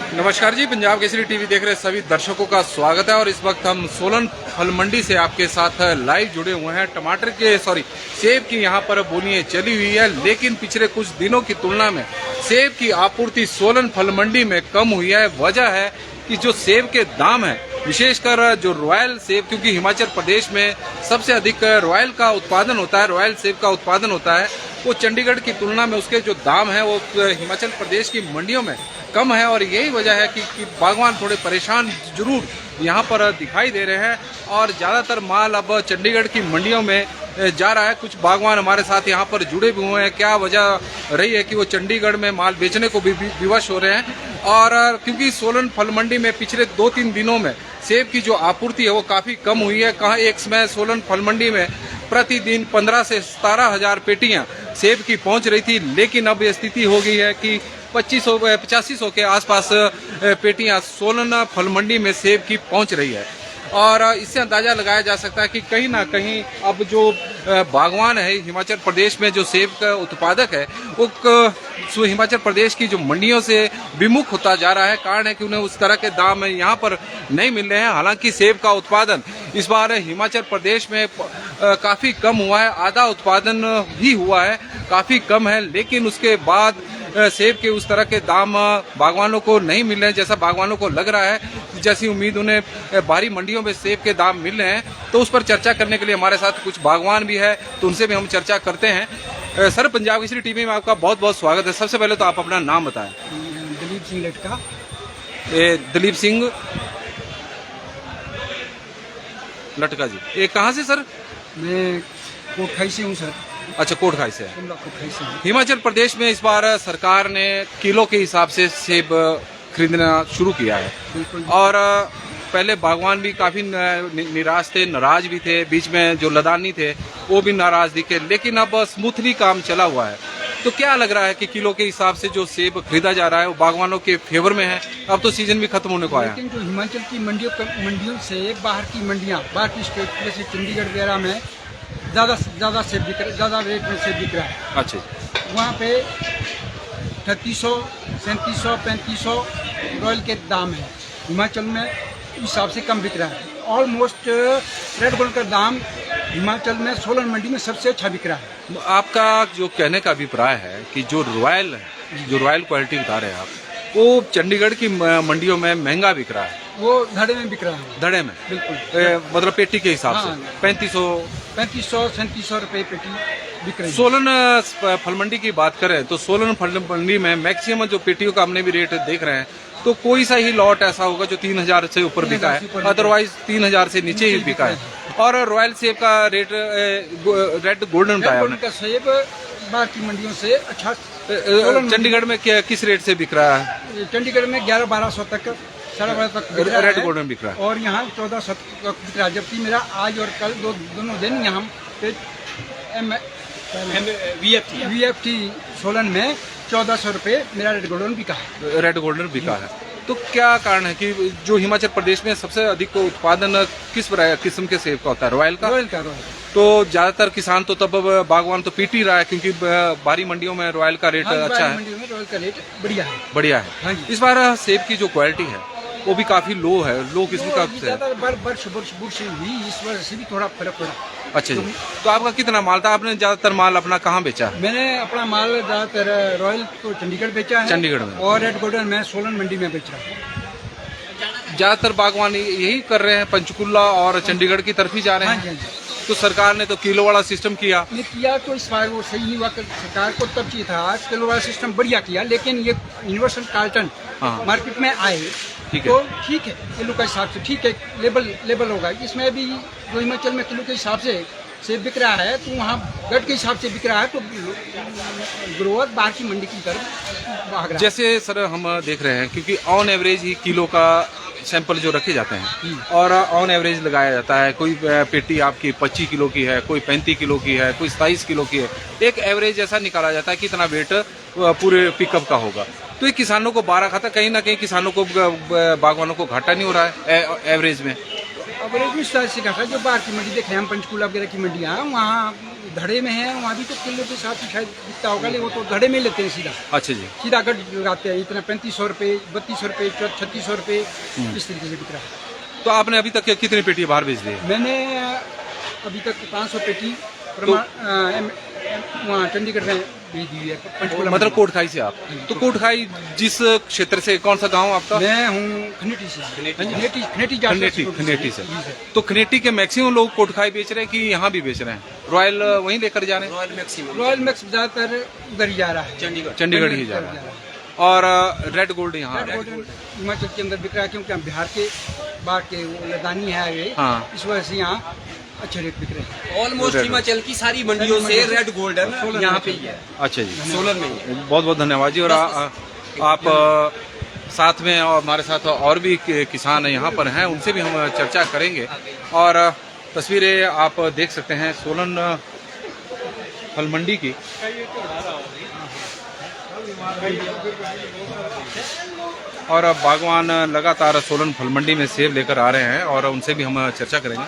नमस्कार जी, पंजाब केसरी टीवी देख रहे सभी दर्शकों का स्वागत है। और इस वक्त हम सोलन फल मंडी से आपके साथ लाइव जुड़े हुए हैं। सेब की यहाँ पर बोलियां चली हुई है, लेकिन पिछले कुछ दिनों की तुलना में सेब की आपूर्ति सोलन फल मंडी में कम हुई है। वजह है कि जो सेब के दाम है, विशेषकर जो रॉयल सेब, क्योंकि हिमाचल प्रदेश में सबसे अधिक रॉयल का उत्पादन होता है, रॉयल सेब का उत्पादन होता है, वो चंडीगढ़ की तुलना में उसके जो दाम है वो हिमाचल प्रदेश की मंडियों में कम है। और यही वजह है कि बागवान थोड़े परेशान जरूर यहाँ पर दिखाई दे रहे हैं और ज़्यादातर माल अब चंडीगढ़ की मंडियों में जा रहा है। कुछ बागवान हमारे साथ यहाँ पर जुड़े भी हुए हैं। क्या वजह रही है कि वो चंडीगढ़ में माल बेचने को भी विवश हो रहे हैं? और क्योंकि सोलन फल मंडी में पिछले 2-3 दिनों में सेब की जो आपूर्ति है वो काफ़ी कम हुई है। कहाँ एक समय सोलन फल मंडी में प्रतिदिन 15 से 17 हजार पेटियां सेब की पहुंच रही थी, लेकिन अब ये स्थिति हो गई है कि 8500 के आसपास पेटियां सोलन फल मंडी में सेब की पहुंच रही है। और इससे अंदाजा लगाया जा सकता है कि कहीं ना कहीं अब जो बागवान है हिमाचल प्रदेश में, जो सेब का उत्पादक है, वो हिमाचल प्रदेश की जो मंडियों से विमुख होता जा रहा है। कारण है कि उन्हें उस तरह के दाम यहाँ पर नहीं मिल रहे हैं। हालांकि सेब का उत्पादन इस बार हिमाचल प्रदेश में काफ़ी कम हुआ है, आधा उत्पादन ही हुआ है, काफ़ी कम है, लेकिन उसके बाद सेब के उस तरह के दाम बागवानों को नहीं मिल रहे हैं जैसा बागवानों को लग रहा है। जैसी उम्मीद उन्हें बाहरी मंडियों में सेब के दाम मिल रहे हैं, तो उस पर चर्चा करने के लिए हमारे साथ कुछ बागवान भी है, तो उनसे भी हम चर्चा करते हैं। सर, पंजाब केसरी टीवी में आपका बहुत बहुत स्वागत है। सबसे पहले तो आप अपना नाम बताएं। दलीप सिंह लटका। दलीप सिंह लटका जी, ये कहाँ से सर? मैं कोटखाई से हूँ सर। अच्छा, कोटखाई से है। कोटखाई से हूँ। हिमाचल प्रदेश में इस बार सरकार ने किलो के हिसाब से सेब खरीदना शुरू किया है। बिल्कुल। और पहले बागवान भी काफी निराश थे, नाराज भी थे, बीच में जो लदानी थे वो भी नाराज दिखे, लेकिन अब स्मूथली काम चला हुआ है। तो क्या लग रहा है कि किलो के हिसाब से जो सेब खरीदा जा रहा है वो बागवानों के फेवर में है? अब तो सीजन भी खत्म होने को आया। लेकिन जो हिमाचल की मंडियों से बाहर की मंडियाँ, बाहर की स्टेट जैसे चंडीगढ़ वगैरह में ज़्यादा सेब बिक रहा है, ज़्यादा रेट में सेब बिक रहा है। अच्छा, वहाँ पे 3800, 3700, 3500 रॉयल के दाम है। हिमाचल में इस हिसाब से कम बिक रहा है। ऑलमोस्ट रेड गोल्ड का दाम हिमाचल में सोलन मंडी में सबसे अच्छा बिक रहा है। आपका जो कहने का अभिप्राय है कि जो रॉयल क्वालिटी बता रहे हैं आप, वो चंडीगढ़ की मंडियों में महंगा बिक रहा है? वो धड़े में बिक रहा है। धड़े में? बिल्कुल। मतलब पेटी के हिसाब से? हाँ, 3500 3700 रुपये पेटी बिक रही है। सोलन फल मंडी की बात करें तो सोलन फल मंडी में मैक्सिमम जो पेटियों का हमने भी रेट देख रहे हैं, तो कोई सा ही लॉट ऐसा होगा जो 3000 से ऊपर बिका है, अदरवाइज 3000 से नीचे ही बिका है। और रॉयल सेब का रेट रेड गोल्डन का सेब बाहर की मंडियों से अच्छा चंडीगढ़ में किस रेट से बिक रहा है? चंडीगढ़ में 11-1200 तक, 12.5 तक रेड गोल्डन बिक रहा है, और यहाँ 1400 तक बिक रहा है। जबकि मेरा आज और कल दोनों दिन यहाँ पे VFT सोलन में 1400 रुपये मेरा रेड गोल्डन बिका है। रेड गोल्डन बिका है। तो क्या कारण है कि जो हिमाचल प्रदेश में सबसे अधिक उत्पादन किस किस्म के सेब का होता है? रॉयल का। तो ज्यादातर किसान तो तब बागवान तो पीट ही रहा है, क्योंकि बाहरी मंडियों में रॉयल का रेट अच्छा है। मंडियों में रॉयल का रेट बढ़िया है। हाँ जी। इस बार सेब की जो क्वालिटी है वो भी काफी लो है। लो किस्म का वर्ष हुई, इस वजह से भी थोड़ा फर्क पड़ा। अच्छा जी। तो आपका कितना माल था? आपने ज्यादातर माल अपना कहाँ बेचा? मैंने अपना माल ज्यादातर रॉयल तो चंडीगढ़ बेचा है। चंडीगढ़ में। और रेड गोल्डन मैं सोलन मंडी में बेच रहा हूँ। ज्यादातर बागवान यही कर रहे हैं, पंचकुला और चंडीगढ़ की तरफ ही जा रहे हैं। तो सरकार ने तो किलो वाला सिस्टम किया तो इस बार वो सही नहीं हुआ। सरकार को तब चाहिए था किलो वाला सिस्टम बढ़िया किया, लेकिन ये यूनिवर्सल कार्टन मार्केट में आए तो ठीक है, किलो का हिसाब से ठीक है, लेबल होगा। इसमें भी जो हिमाचल में किलो के हिसाब से सेब बिक रहा है, तो वहाँ गट के हिसाब से बिक रहा है, तो ग्रोअर बाहर की मंडी की तरफ भाग रहा है। जैसे सर हम देख रहे हैं, क्योंकि ऑन एवरेज ही किलो का सैंपल जो रखे जाते हैं और ऑन एवरेज लगाया जाता है। कोई पेटी आपकी 25 किलो की है, कोई 35 किलो की है, कोई 27 किलो की है। एक एवरेज ऐसा निकाला जाता है कि इतना वेट पूरे पिकअप का होगा। तो ये किसानों को 12 खाता, कहीं ना कहीं किसानों को बागवानों को घाटा नहीं हो रहा है एवरेज में? अब इस तरह से कहा जो बाहर की मंडी देख रहे हैं हम, पंचकूला वगैरह की मंडियाँ वहाँ धड़े में है, वहाँ भी तो किलो के साथ ही शायद बिकता होगा, लेकिन वो तो धड़े में लेते हैं सीधा। अच्छा जी। सीधा गढ़ लगाते हैं, इतना 3500 रुपये, 3200 रुपये, 3600 रुपये, इस तरीके से बिक रहा है। तो आपने अभी तक कितनी पेटी बाहर बेच दी है? मैंने अभी तक 500 पेटी वहाँ चंडीगढ़ में भेज दी है, पंचकूला। मतलब कोटखाई से आप? तो कोटखाई जिस क्षेत्र से, कौन सा गांव आपका? मैं हूँ खनेटी से। खनेटी से। तो खनेटी के मैक्सिमम लोग कोटखाई बेच रहे हैं कि यहाँ भी बेच रहे हैं? रॉयल वहीं लेकर जा रहे हैं? रॉयल मैक्स ज्यादातर उधर ही जा रहा है, चंडीगढ़ ही जा रहा है। और रेड गोल्ड यहाँ हिमाचल के अंदर बिक रहा है, क्योंकि हम बिहार के बाहर के लदानी है ये, हाँ। इस वजह से यहाँ अच्छे रेट बिक रहे हैं। ऑलमोस्ट हिमाचल की सारी मंडियों से रेड गोल्डन यहाँ पे ही है। अच्छा जी, सोलन में ही है। बहुत बहुत धन्यवाद जी। और आप साथ में और हमारे साथ और भी किसान यहाँ पर हैं, उनसे भी हम चर्चा करेंगे। और तस्वीरें आप देख सकते हैं सोलन फल मंडी की। और बागवान लगातार सोलन फल मंडी में सेब लेकर आ रहे हैं और उनसे भी हम चर्चा करेंगे।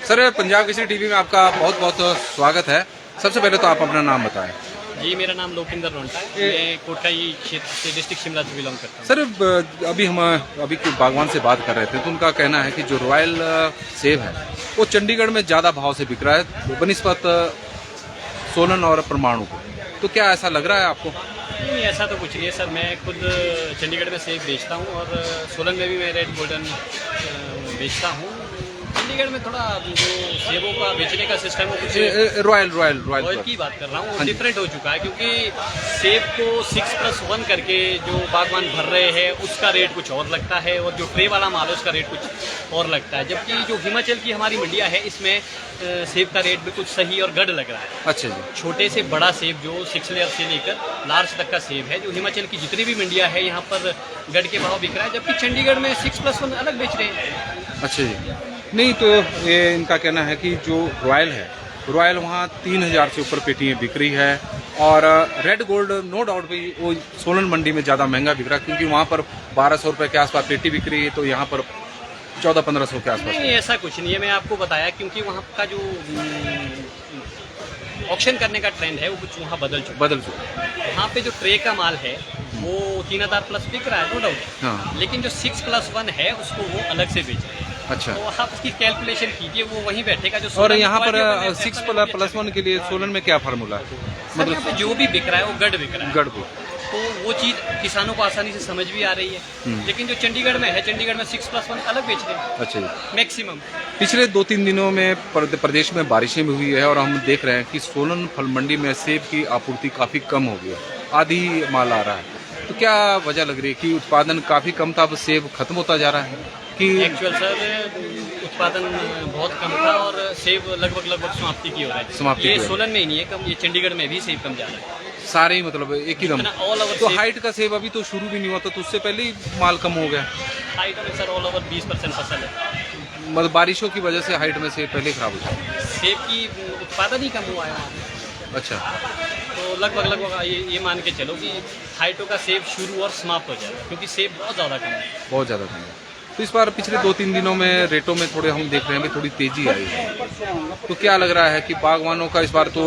सर, पंजाब केसरी टीवी में आपका बहुत बहुत स्वागत है। सबसे पहले तो आप अपना नाम बताएं। जी, मेरा नाम लोकिंदर रोंटा है, मैं कोटखाई क्षेत्र से, डिस्ट्रिक्ट शिमला से बिलोंग करता हूँ। सर, अभी हम बागवान से बात कर रहे थे, तो उनका कहना है कि जो रॉयल सेब है वो चंडीगढ़ में ज़्यादा भाव से बिक रहा है बनिस्पत सोलन और परमाणु को। तो क्या ऐसा लग रहा है आपको? नहीं, ऐसा तो कुछ नहीं है सर। मैं खुद चंडीगढ़ में सेब बेचता हूँ और सोलन में भी मैं रेड गोल्डन बेचता हूँ। चंडीगढ़ में थोड़ा जो सेबों का बेचने का सिस्टम है कुछ रॉयल की बात कर रहा हूँ, डिफरेंट हो चुका है, क्योंकि सेब को 6+1 करके जो बागवान भर रहे हैं उसका रेट कुछ और लगता है, और जो ट्रे वाला माल है उसका रेट कुछ और लगता है। जबकि जो हिमाचल की हमारी मंडियाँ है, इसमें सेब का रेट बिल्कुल सही और गढ़ लग रहा है। अच्छा जी। छोटे से बड़ा सेब जो 6 लेयर से लेकर लार्ज तक का सेब है, जो हिमाचल की जितनी भी मंडियाँ है यहाँ पर गढ़ के भाव बिक रहा है, जबकि चंडीगढ़ में 6+1 अलग बेच रहे हैं। अच्छा जी। नहीं, तो ये इनका कहना है कि जो रॉयल है, रॉयल वहाँ 3000 से ऊपर पेटियाँ बिक रही है, और रेड गोल्ड नो डाउट भी वो सोलन मंडी में ज़्यादा महंगा बिक रहा है, क्योंकि वहाँ पर 1200 रुपये के आसपास पेटी बिक रही है, तो यहाँ पर 1400-1500 के आसपास। नहीं, ऐसा कुछ नहीं है, मैं आपको बताया, क्योंकि वहाँ का जो ऑक्शन करने का ट्रेंड है वो कुछ वहाँ बदल चुका है। वहाँ पे जो ट्रे का माल है वो 3000 प्लस बिक रहा है, नो डाउट। हाँ। लेकिन जो 6+1 है उसको वो अलग से बेच रहे हैं। अच्छा। तो आप उसकी कैलकुलेशन कीजिए, वो वहीं बैठेगा जो। और यहाँ पर 6+1 के लिए सोलन में क्या फार्मूला है? मतलब जो भी बिक रहा है वो गढ़ बिक रहा है। गढ़ को तो वो चीज़ किसानों को आसानी से समझ भी आ रही है। लेकिन जो चंडीगढ़ में है, चंडीगढ़ में 6+1 अलग बेच रहे हैं। अच्छा जी। मैक्सिमम पिछले 2-3 दिनों में प्रदेश में बारिशें भी हुई है, और हम देख रहे हैं कि सोलन फल मंडी में सेब की आपूर्ति काफ़ी कम हो गई है, आधी माल आ रहा है। तो क्या वजह लग रही है कि उत्पादन काफ़ी कम था, अब सेब खत्म होता जा रहा है कि? एक्चुअल सर, उत्पादन बहुत कम था और सेब लगभग समाप्ति की हो रहा है। ये सोलन में ही नहीं है कम, ये चंडीगढ़ में भी सेब कम जा रहा है। सारे ही मतलब एक ही दम। All over. तो हाइट का सेब अभी तो शुरू भी नहीं हुआ था, तो उससे पहले ही माल कम हो गया। हाइट में सर ऑल ओवर 20% फसल है। मतलब बारिशों की वजह से हाइट में सेब पहले खराब हो जाए। सेब की उत्पादन ही कम हुआ है वहाँ। अच्छा। तो लगभग ये मान के चलो कि हाइटों का सेब शुरू और समाप्त हो जाएगा, क्योंकि सेब बहुत ज़्यादा कम है। बहुत ज़्यादा कम है। तो इस बार पिछले 2-3 दिनों में रेटों में थोड़े हम देख रहे हैं थोड़ी तेजी आई है। तो क्या लग रहा है कि बागवानों का इस बार तो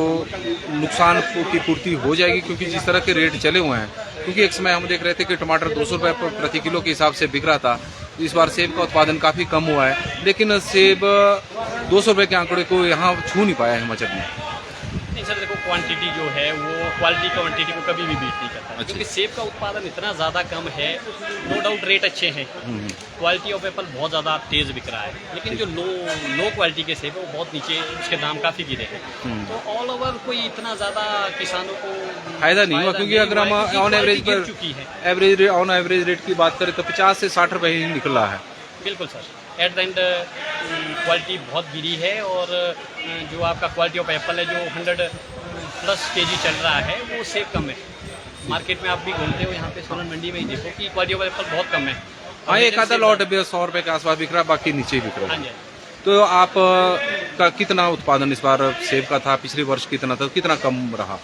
नुकसान की पूर्ति हो जाएगी, क्योंकि जिस तरह के रेट चले हुए हैं? क्योंकि एक समय हम देख रहे थे कि टमाटर 200 रुपये प्रति किलो के हिसाब से बिक रहा था। इस बार सेब का उत्पादन काफ़ी कम हुआ है, लेकिन सेब 200 रुपये के आंकड़े को यहाँ छू नहीं पाया हिमाचल में। नहीं सर, देखो क्वांटिटी जो है वो क्वालिटी क्वांटिटी को कभी भी बीट नहीं करता। अच्छा। क्योंकि सेब का उत्पादन इतना ज़्यादा कम है, नो डाउट रेट अच्छे हैं, क्वालिटी ऑफ एप्पल बहुत ज़्यादा तेज़ बिक रहा है, लेकिन जो लो क्वालिटी के सेब है वो बहुत नीचे, उसके दाम काफ़ी गिरे हैं। तो ऑल ओवर कोई इतना ज़्यादा किसानों को फायदा नहीं हुआ, क्योंकि अगर हम ऑन एवरेज पर ऑन एवरेज रेट की बात करें तो 50 से 60 रुपये ही निकल रहा है। बिल्कुल sir, at the end quality बहुत गिरी है, और जो आपका क्वालिटी ऑफ एप्पल है जो 100+ kg चल रहा है वो सेब कम है। मार्केट में आप भी घूमते हो यहाँ पे सोलन मंडी में ही देखो कि क्वालिटी ऑफ एप्पल बहुत कम है। हाँ, एक आधा लॉट 100 रुपये के आसपास बिक रहा है, बाकी नीचे ही बिक रहा है। हाँ जी। तो आप का कितना उत्पादन इस बार सेब का था? पिछले वर्ष कितना था, कितना कम रहा?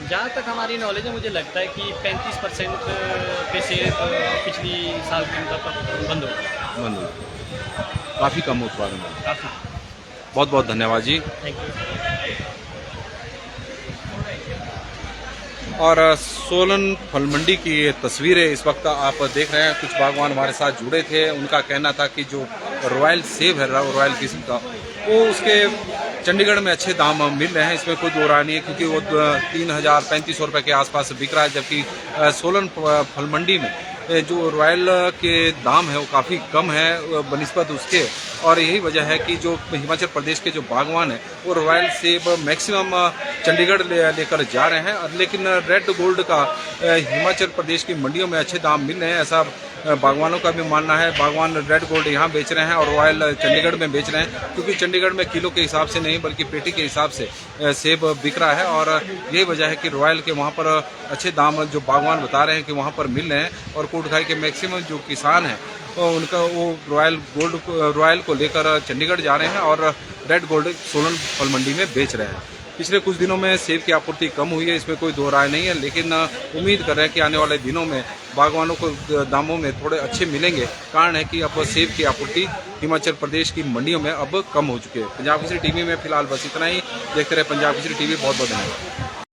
जहाँ तक हमारी नॉलेज है, मुझे लगता है कि 35% पे सेब पिछली साल के अंदर बंद हो गया। बंद हो गई। काफ़ी कम उत्पादन है। काफ़ी। बहुत बहुत धन्यवाद जी। Thank you. और सोलन फल मंडी की ये तस्वीरें इस वक्त आप देख रहे हैं। कुछ बागवान हमारे साथ जुड़े थे, उनका कहना था कि जो रॉयल सेब है, रॉयल किस्म का, वो उसके चंडीगढ़ में अच्छे दाम मिल रहे हैं, इसमें कोई दो राय नहीं है, क्योंकि वो 3,000-3,500 रुपये के आसपास बिक रहा है। जबकि सोलन फल मंडी में जो रॉयल के दाम है वो काफ़ी कम है बनिस्बत उसके, और यही वजह है कि जो हिमाचल प्रदेश के जो बागवान हैं वो रॉयल सेब मैक्सिमम चंडीगढ़ लेकर जा रहे हैं। लेकिन रेड गोल्ड का हिमाचल प्रदेश की मंडियों में अच्छे दाम मिल रहे हैं, ऐसा बागवानों का भी मानना है। बागवान रेड गोल्ड यहाँ बेच रहे हैं और रॉयल चंडीगढ़ में बेच रहे हैं, क्योंकि चंडीगढ़ में किलो के हिसाब से नहीं बल्कि पेटी के हिसाब से सेब बिक रहा है। और यही वजह है कि रॉयल के वहाँ पर अच्छे दाम जो बागवान बता रहे हैं कि वहाँ पर मिल रहे हैं। और कोटखाई के मैक्सिमम जो किसान हैं उनका वो रॉयल को लेकर चंडीगढ़ जा रहे हैं और रेड गोल्ड सोलन फल मंडी में बेच रहे हैं। पिछले कुछ दिनों में सेब की आपूर्ति कम हुई है, इसमें कोई दो राय नहीं है, लेकिन उम्मीद कर रहे हैं कि आने वाले दिनों में बागवानों को दामों में थोड़े अच्छे मिलेंगे। कारण है कि अब सेब की आपूर्ति हिमाचल प्रदेश की मंडियों में अब कम हो चुकी है। पंजाब केसरी टीवी में फिलहाल बस इतना ही। देखते रहे पंजाब केसरी टीवी। बहुत बहुत धन्यवाद।